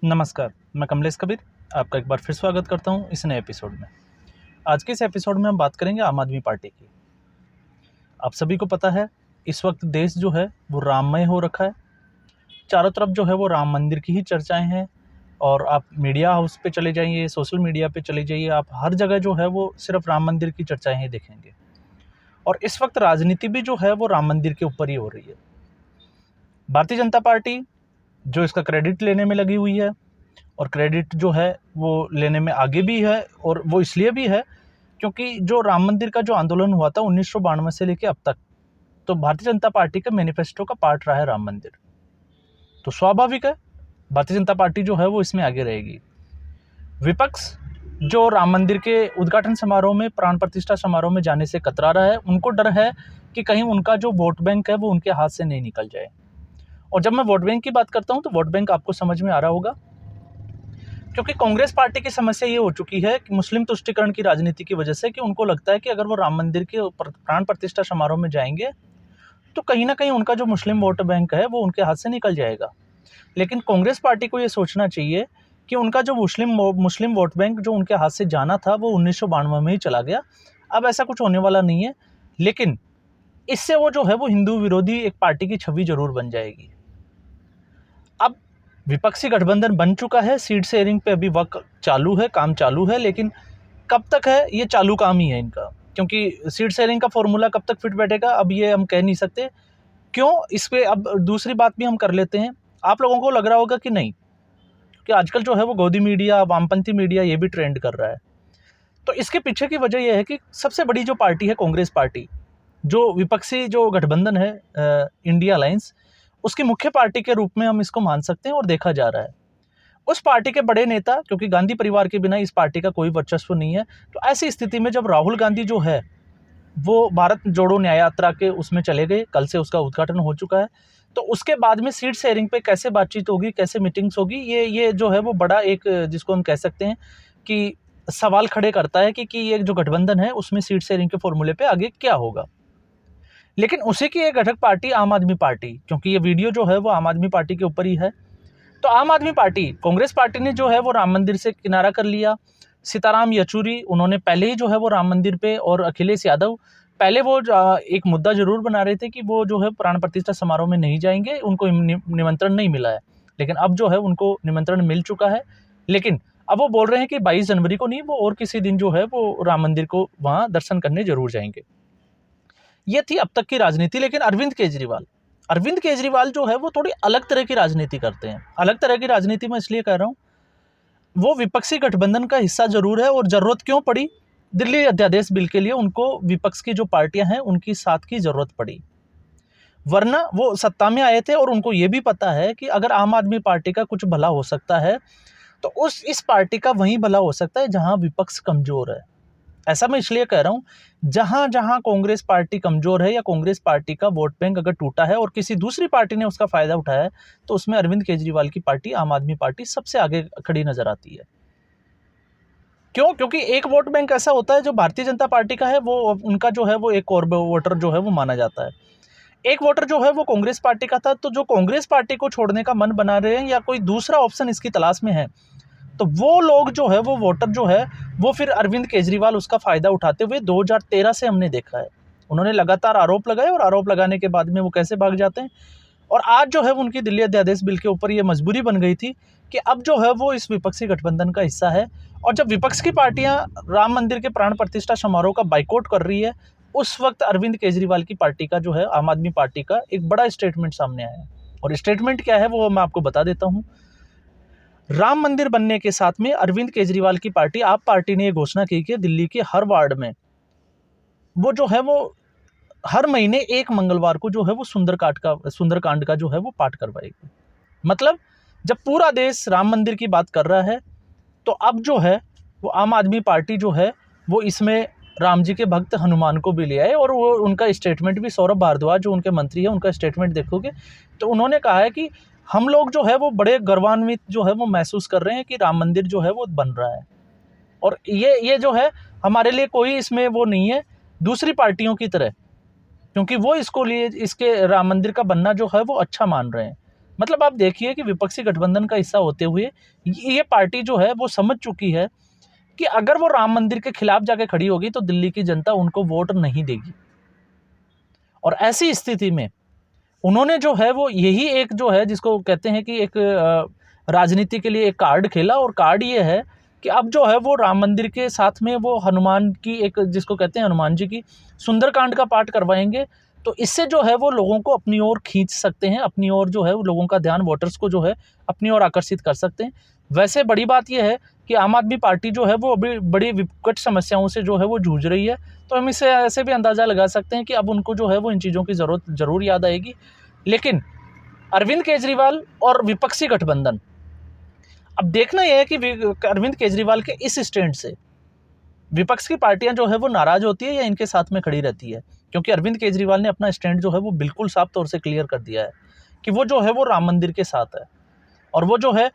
नमस्कार, मैं कमलेश कबीर आपका एक बार फिर स्वागत करता हूं इस नए एपिसोड में। आज के इस एपिसोड में हम बात करेंगे आम आदमी पार्टी की। आप सभी को पता है, इस वक्त देश जो है वो राममय हो रखा है। चारों तरफ जो है वो राम मंदिर की ही चर्चाएं हैं और आप मीडिया हाउस पे चले जाइए, सोशल मीडिया पे चले जाइए, आप हर जगह जो है वो सिर्फ राम मंदिर की चर्चाएं ही देखेंगे। और इस वक्त राजनीति भी जो है वो राम मंदिर के ऊपर ही हो रही है। भारतीय जनता पार्टी जो इसका क्रेडिट लेने में लगी हुई है और क्रेडिट जो है वो लेने में आगे भी है, और वो इसलिए भी है क्योंकि जो राम मंदिर का जो आंदोलन हुआ था 1992 से लेकर अब तक, तो भारतीय जनता पार्टी के मैनिफेस्टो का पार्ट रहा है राम मंदिर। तो स्वाभाविक है भारतीय जनता पार्टी जो है वो इसमें आगे रहेगी। विपक्ष जो राम मंदिर के उद्घाटन समारोह में, प्राण प्रतिष्ठा समारोह में जाने से कतरा रहा है, उनको डर है कि कहीं उनका जो वोट बैंक है वो उनके हाथ से नहीं निकल जाए। और जब मैं वोट बैंक की बात करता हूँ तो वोट बैंक आपको समझ में आ रहा होगा, क्योंकि कांग्रेस पार्टी की समस्या ये हो चुकी है कि मुस्लिम तुष्टीकरण की राजनीति की वजह से कि उनको लगता है कि अगर वो राम मंदिर के प्राण प्रतिष्ठा समारोह में जाएंगे तो कहीं ना कहीं उनका जो मुस्लिम वोट बैंक है वो उनके हाथ से निकल जाएगा। लेकिन कांग्रेस पार्टी को ये सोचना चाहिए कि उनका जो मुस्लिम वोट बैंक जो उनके हाथ से जाना था वो 1992 में ही चला गया। अब ऐसा कुछ होने वाला नहीं है, लेकिन इससे वो जो है वो हिंदू विरोधी एक पार्टी की छवि जरूर बन जाएगी। अब विपक्षी गठबंधन बन चुका है, सीट शेयरिंग पे अभी वक्त चालू है, काम चालू है, लेकिन कब तक है ये चालू काम ही है इनका, क्योंकि सीट शेयरिंग का फॉर्मूला कब तक फिट बैठेगा अब ये हम कह नहीं सकते। क्यों, इस पे अब दूसरी बात भी हम कर लेते हैं। आप लोगों को लग रहा होगा कि नहीं, कि आजकल जो है वो गोदी मीडिया, वामपंथी मीडिया ये भी ट्रेंड कर रहा है। तो इसके पीछे की वजह यह है कि सबसे बड़ी जो पार्टी है कांग्रेस पार्टी, जो विपक्षी जो गठबंधन है इंडिया अलायंस, उसकी मुख्य पार्टी के रूप में हम इसको मान सकते हैं और देखा जा रहा है। उस पार्टी के बड़े नेता, क्योंकि गांधी परिवार के बिना इस पार्टी का कोई वर्चस्व नहीं है, तो ऐसी स्थिति में जब राहुल गांधी जो है वो भारत जोड़ो न्याय यात्रा के उसमें चले गए, कल से उसका उद्घाटन हो चुका है, तो उसके बाद में सीट शेयरिंग पे कैसे बातचीत होगी, कैसे मीटिंग्स होगी, ये जो है वो बड़ा एक, जिसको हम कह सकते हैं कि सवाल खड़े करता है कि ये जो गठबंधन है उसमें सीट शेयरिंग के फॉर्मूले पे आगे क्या होगा। लेकिन उसी की एक घटक पार्टी आम आदमी पार्टी, क्योंकि ये वीडियो जो है वो आम आदमी पार्टी के ऊपर ही है, तो आम आदमी पार्टी, कांग्रेस पार्टी ने जो है वो राम मंदिर से किनारा कर लिया। सीताराम येचुरी उन्होंने पहले ही जो है वो राम मंदिर पे, और अखिलेश यादव पहले वो एक मुद्दा जरूर बना रहे थे कि वो जो है प्राण प्रतिष्ठा समारोह में नहीं जाएंगे, उनको निमंत्रण नहीं मिला है। लेकिन अब जो है उनको निमंत्रण मिल चुका है, लेकिन अब वो बोल रहे हैं कि 22 जनवरी को नहीं, वो और किसी दिन जो है वो राम मंदिर को वहाँ दर्शन करने जरूर जाएंगे। ये थी अब तक की राजनीति। लेकिन अरविंद केजरीवाल जो है वो थोड़ी अलग तरह की राजनीति करते हैं। अलग तरह की राजनीति मैं इसलिए कह रहा हूँ, वो विपक्षी गठबंधन का हिस्सा जरूर है, और जरूरत क्यों पड़ी, दिल्ली अध्यादेश बिल के लिए उनको विपक्ष की जो पार्टियां हैं उनकी साथ की जरूरत पड़ी। वरना वो सत्ता में आए थे और उनको ये भी पता है कि अगर आम आदमी पार्टी का कुछ भला हो सकता है तो इस पार्टी का वहीं भला हो सकता है जहां विपक्ष कमजोर है। ऐसा मैं इसलिए कह रहा हूँ, जहां जहां कांग्रेस पार्टी कमजोर है या कांग्रेस पार्टी का वोट बैंक अगर टूटा है और किसी दूसरी पार्टी ने उसका फायदा उठाया है, तो उसमें अरविंद केजरीवाल की पार्टी, आम आदमी पार्टी, सबसे आगे खड़ी नजर आती है। क्यों? क्योंकि एक वोट बैंक ऐसा होता है जो भारतीय जनता पार्टी का है, वो उनका जो है वो एक और वोटर जो है वो माना जाता है। एक वोटर जो है वो कांग्रेस पार्टी का था, तो जो कांग्रेस पार्टी को छोड़ने का मन बना रहे हैं या कोई दूसरा ऑप्शन इसकी तलाश में है, तो वो लोग जो है, वो वोटर जो है, वो फिर अरविंद केजरीवाल उसका फायदा उठाते हुए 2013 से हमने देखा है। उन्होंने लगातार आरोप लगाए और आरोप लगाने के बाद में वो कैसे भाग जाते हैं। और आज जो है उनकी दिल्ली अध्यादेश बिल के ऊपर ये मजबूरी बन गई थी कि अब जो है वो इस विपक्षी गठबंधन का हिस्सा है। और जब विपक्ष की पार्टियां राम मंदिर के प्राण प्रतिष्ठा समारोह का बाइकआउट कर रही है, उस वक्त अरविंद केजरीवाल की पार्टी का जो है, आम आदमी पार्टी का, एक बड़ा स्टेटमेंट सामने आया है। और स्टेटमेंट क्या है वो मैं आपको बता देता हूँ। राम मंदिर बनने के साथ में अरविंद केजरीवाल की पार्टी, आप पार्टी ने ये घोषणा की कि दिल्ली के हर वार्ड में वो जो है वो हर महीने एक मंगलवार को जो है वो सुंदरकांड का जो है वो पाठ करवाएगी। मतलब जब पूरा देश राम मंदिर की बात कर रहा है, तो अब जो है वो आम आदमी पार्टी जो है वो इसमें राम जी के भक्त हनुमान को भी ले आए। और वो उनका स्टेटमेंट भी, सौरभ भारद्वाज जो उनके मंत्री हैं, उनका स्टेटमेंट देखोगे तो उन्होंने कहा है कि हम लोग जो है वो बड़े गर्वान्वित जो है वो महसूस कर रहे हैं कि राम मंदिर जो है वो बन रहा है। और ये जो है हमारे लिए कोई इसमें वो नहीं है दूसरी पार्टियों की तरह, क्योंकि वो इसके राम मंदिर का बनना जो है वो अच्छा मान रहे हैं। मतलब आप देखिए कि विपक्षी गठबंधन का हिस्सा होते हुए ये पार्टी जो है वो समझ चुकी है कि अगर वो राम मंदिर के खिलाफ जाके खड़ी होगी तो दिल्ली की जनता उनको वोट नहीं देगी। और ऐसी स्थिति में उन्होंने जो है वो यही एक जो है जिसको कहते हैं कि एक राजनीति के लिए एक कार्ड खेला, और कार्ड ये है कि अब जो है वो राम मंदिर के साथ में वो हनुमान की एक जिसको कहते हैं हनुमान जी की सुंदरकांड का पाठ करवाएंगे। तो इससे जो है वो लोगों को अपनी ओर खींच सकते हैं, अपनी ओर जो है वो लोगों का ध्यान, वोटर्स को जो है अपनी ओर आकर्षित कर सकते हैं। वैसे बड़ी बात यह है कि आम आदमी पार्टी जो है वो अभी बड़ी विकट समस्याओं से जो है वो जूझ रही है। तो हम इससे ऐसे भी अंदाज़ा लगा सकते हैं कि अब उनको जो है वो इन चीज़ों की ज़रूरत ज़रूर याद आएगी। लेकिन अरविंद केजरीवाल और विपक्षी गठबंधन, अब देखना यह है कि अरविंद केजरीवाल के इस स्टैंड से विपक्ष की पार्टियां जो है वो नाराज होती है या इनके साथ में खड़ी रहती है। क्योंकि अरविंद केजरीवाल ने अपना स्टैंड जो है वो बिल्कुल साफ तौर से क्लियर कर दिया है कि वो जो है वो राम मंदिर के साथ है। और वो जो है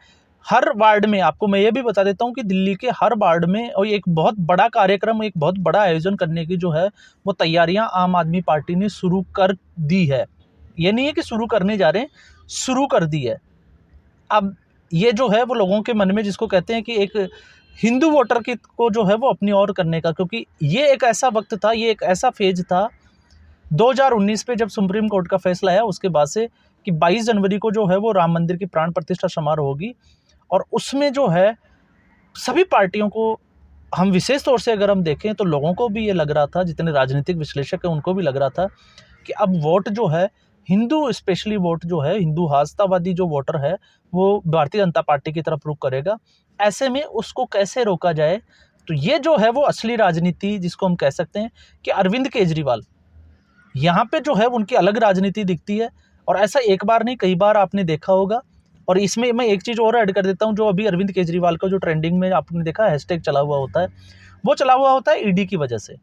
हर वार्ड में, आपको मैं ये भी बता देता हूँ कि दिल्ली के हर वार्ड में और एक बहुत बड़ा कार्यक्रम, एक बहुत बड़ा आयोजन करने की जो है वो तैयारियां आम आदमी पार्टी ने शुरू कर दी है। ये नहीं है कि शुरू करने जा रहे हैं, शुरू कर दी है। अब ये जो है वो लोगों के मन में जिसको कहते हैं कि एक हिंदू वोटर की को जो है वो अपनी ओर करने का, क्योंकि ये एक ऐसा वक्त था, ये एक ऐसा फेज था 2019 पे जब सुप्रीम कोर्ट का फैसला आया उसके बाद से कि 22 जनवरी को जो है वो राम मंदिर की प्राण प्रतिष्ठा समारोह होगी। और उसमें जो है सभी पार्टियों को, हम विशेष तौर से अगर हम देखें तो लोगों को भी ये लग रहा था, जितने राजनीतिक विश्लेषक हैं उनको भी लग रहा था कि अब वोट जो है हिंदू, स्पेशली वोट जो है हिंदू आस्थावादी जो वोटर है वो भारतीय जनता पार्टी की तरफ रुख करेगा। ऐसे में उसको कैसे रोका जाए, तो ये जो है वो असली राजनीति जिसको हम कह सकते हैं कि अरविंद केजरीवाल यहाँ पे जो है उनकी अलग राजनीति दिखती है। और ऐसा एक बार नहीं कई बार आपने देखा होगा। और इसमें मैं एक चीज़ और ऐड कर देता हूँ, जो अभी अरविंद केजरीवाल का जो ट्रेंडिंग में आपने देखा हैशटैग चला हुआ होता है, वो चला हुआ होता है ईडी की वजह से।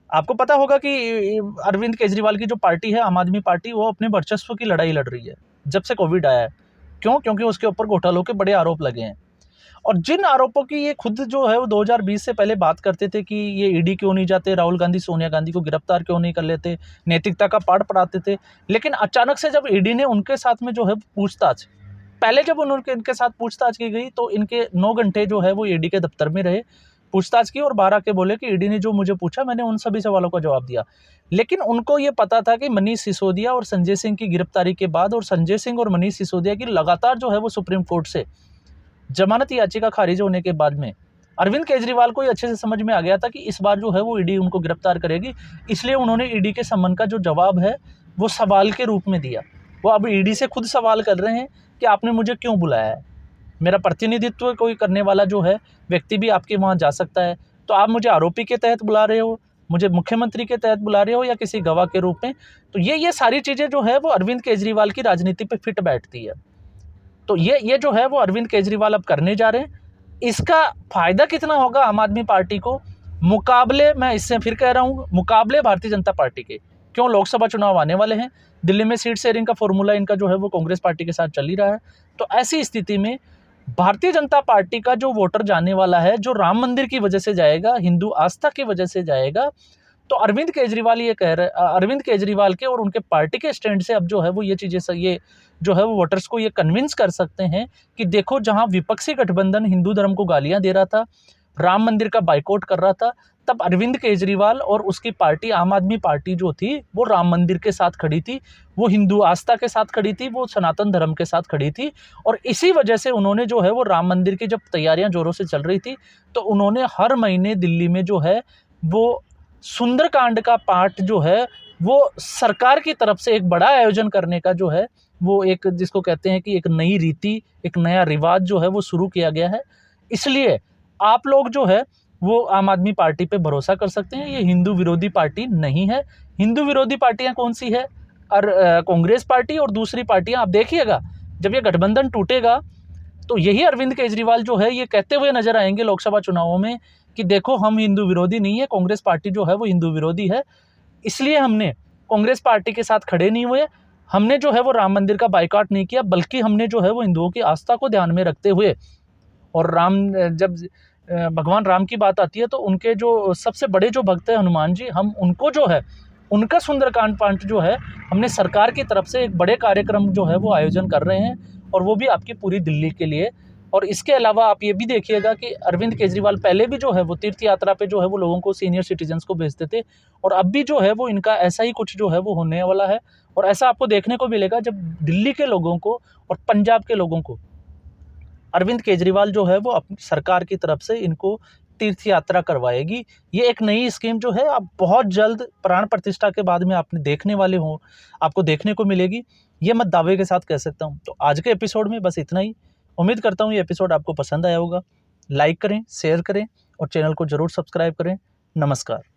आपको पता होगा कि अरविंद केजरीवाल की जो पार्टी है आम आदमी पार्टी, वो अपने वर्चस्व की लड़ाई लड़ रही है जब से कोविड आया है। क्यों? क्योंकि उसके ऊपर घोटालों के बड़े आरोप लगे हैं। और जिन आरोपों की ये खुद जो है वो 2020 से पहले बात करते थे कि ये ईडी क्यों नहीं जाते, राहुल गांधी सोनिया गांधी को गिरफ्तार क्यों नहीं कर लेते, नैतिकता का पाठ पढ़ाते थे। लेकिन अचानक से जब ईडी ने उनके साथ में जो है पूछताछ, पहले जब उन्होंने इनके साथ पूछताछ की गई तो इनके 9 घंटे जो है वो ईडी के दफ्तर में रहे, पूछताछ की, और 12 के बोले कि ईडी ने जो मुझे पूछा मैंने उन सभी सवालों का जवाब दिया। लेकिन उनको ये पता था कि मनीष सिसोदिया और संजय सिंह की गिरफ्तारी के बाद, और संजय सिंह और मनीष सिसोदिया की लगातार जो है वो सुप्रीम कोर्ट से जमानत याचिका खारिज होने के बाद में अरविंद केजरीवाल को ये अच्छे से समझ में आ गया था कि इस बार जो है वो ईडी उनको गिरफ्तार करेगी। इसलिए उन्होंने ईडी के सम्मन का जो जवाब है वो सवाल के रूप में दिया। वो अब ईडी से खुद सवाल कर रहे हैं कि आपने मुझे क्यों बुलाया है, मेरा प्रतिनिधित्व कोई करने वाला जो है व्यक्ति भी आपके वहाँ जा सकता है, तो आप मुझे आरोपी के तहत बुला रहे हो, मुझे मुख्यमंत्री के तहत बुला रहे हो या किसी गवाह के रूप में। तो ये सारी चीज़ें जो है वो अरविंद केजरीवाल की राजनीति पे फिट बैठती है। तो ये जो है वो अरविंद केजरीवाल अब करने जा रहे हैं। इसका फ़ायदा कितना होगा आम आदमी पार्टी को, मुकाबले, मैं इससे फिर कह रहा हूँ, मुकाबले भारतीय जनता पार्टी के। क्यों? लोकसभा चुनाव आने वाले हैं, दिल्ली में सीट शेयरिंग का फॉर्मूला इनका जो है वो कांग्रेस पार्टी के साथ चल ही रहा है। तो ऐसी स्थिति में भारतीय जनता पार्टी का जो वोटर जाने वाला है, जो राम मंदिर की वजह से जाएगा, हिंदू आस्था की वजह से जाएगा, तो अरविंद केजरीवाल ये कह रहे, अरविंद केजरीवाल के और उनके पार्टी के स्टैंड से अब जो है वो ये चीज़ें, ये जो है वो वोटर्स को ये कन्विंस कर सकते हैं कि देखो, जहां विपक्षी गठबंधन हिंदू धर्म को गालियां दे रहा था, राम मंदिर का बाइकआउट कर रहा था, तब अरविंद केजरीवाल और उसकी पार्टी आम आदमी पार्टी जो थी वो राम मंदिर के साथ खड़ी थी, वो हिंदू आस्था के साथ खड़ी थी, वो सनातन धर्म के साथ खड़ी थी। और इसी वजह से उन्होंने जो है वो राम मंदिर की जब तैयारियां जोरों से चल रही थी तो उन्होंने हर महीने दिल्ली में जो है वो सुंदरकांड का पाठ जो है वो सरकार की तरफ से एक बड़ा आयोजन करने का जो है वो एक जिसको कहते हैं कि एक नई रीति, एक नया रिवाज जो है वो शुरू किया गया है। इसलिए आप लोग जो है वो आम आदमी पार्टी पे भरोसा कर सकते हैं, ये हिंदू विरोधी पार्टी नहीं है। हिंदू विरोधी पार्टियां कौन सी है? और कांग्रेस पार्टी और दूसरी पार्टियां, आप देखिएगा जब ये गठबंधन टूटेगा तो यही अरविंद केजरीवाल जो है ये कहते हुए नजर आएंगे लोकसभा चुनावों में कि देखो, हम हिंदू विरोधी नहीं है, कांग्रेस पार्टी जो है वो हिंदू विरोधी है, इसलिए हमने कांग्रेस पार्टी के साथ खड़े नहीं हुए, हमने जो है वो राम मंदिर का बाइकआउट नहीं किया, बल्कि हमने जो है वो हिंदुओं की आस्था को ध्यान में रखते हुए, और जब भगवान राम की बात आती है तो उनके जो सबसे बड़े जो भक्त हैं हनुमान जी, हम उनको जो है उनका सुंदरकांड पाठ जो है हमने सरकार की तरफ से एक बड़े कार्यक्रम जो है वो आयोजन कर रहे हैं, और वो भी आपकी पूरी दिल्ली के लिए। और इसके अलावा आप ये भी देखिएगा कि अरविंद केजरीवाल पहले भी जो है वो तीर्थ यात्रा पे जो है वो लोगों को, सीनियर सिटीजन्स को भेजते थे, और अब भी जो है वो इनका ऐसा ही कुछ जो है वो होने वाला है। और ऐसा आपको देखने को मिलेगा जब दिल्ली के लोगों को और पंजाब के लोगों को अरविंद केजरीवाल जो है वो अपनी सरकार की तरफ से इनको तीर्थ यात्रा करवाएगी। ये एक नई स्कीम जो है आप बहुत जल्द प्राण प्रतिष्ठा के बाद में आपने देखने वाले हो, आपको देखने को मिलेगी। ये मैं दावे के साथ कह सकता हूँ। तो आज के एपिसोड में बस इतना ही। उम्मीद करता हूँ ये एपिसोड आपको पसंद आया होगा। लाइक करें, शेयर करें और चैनल को ज़रूर सब्सक्राइब करें। नमस्कार।